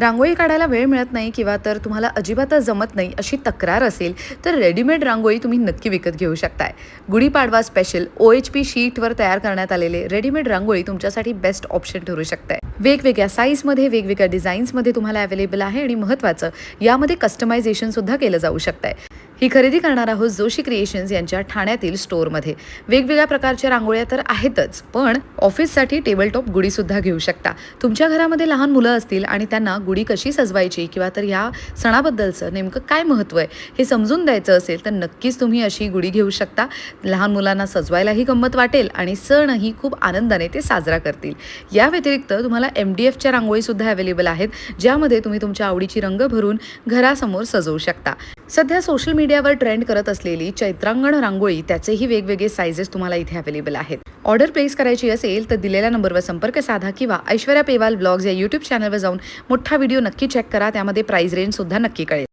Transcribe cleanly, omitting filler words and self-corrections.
रांगोळी काढायला वेळ मिळत नाही किंवा तर तुम्हाला अजिबातच जमत नाही अशी तक्रार असेल तर रेडीमेड रांगोळी तुम्ही नक्की विकत घेऊ शकताय. गुढीपाडवा स्पेशल OHP शीटवर तयार करण्यात आलेले रेडीमेड रांगोळी तुमच्यासाठी बेस्ट ऑप्शन ठरू शकते. वेगवेगळ्या साईजमध्ये वेगवेगळ्या डिझाईन्समध्ये तुम्हाला अवेलेबल आहे आणि महत्त्वाचं यामध्ये कस्टमायझेशन सुद्धा केलं जाऊ शकतंय. ही खरेदी करणार आहोत जोशी क्रिएशन्स यांच्या ठाण्यातील स्टोअरमध्ये. वेगवेगळ्या प्रकारच्या रांगोळ्या तर आहेतच, पण ऑफिससाठी टेबलटॉप गुढीसुद्धा घेऊ शकता. तुमच्या घरामध्ये लहान मुलं असतील आणि त्यांना गुढी कशी सजवायची किंवा तर ह्या सणाबद्दलचं नेमकं काय महत्त्व आहे हे समजून द्यायचं असेल तर नक्कीच तुम्ही अशी गुढी घेऊ शकता. लहान मुलांना सजवायलाही गंमत वाटेल आणि सणही खूप आनंदाने ते साजरा करतील. या व्यतिरिक्त तुम्हाला MDFच्या रांगोळीसुद्धा अवेलेबल आहेत, ज्यामध्ये तुम्ही तुमच्या आवडीची रंग भरून घरासमोर सजवू शकता. सध्या सोशल मीडियावर ट्रेंड करत असलेली चैत्रांगण रांगोळी त्याचेही वेगवेगळे साइजेस तुम्हाला इथे अवेलेबल आहेत. ऑर्डर प्लेस करायची असेल तर दिलेल्या नंबरवर संपर्क साधा किंवा ऐश्वर्या पेवाल ब्लॉग्स या YouTube चॅनलवर जाऊन मोठा व्हिडिओ नक्की चेक करा. त्यामध्ये प्राइस रेंज सुद्धा नक्की कळेल.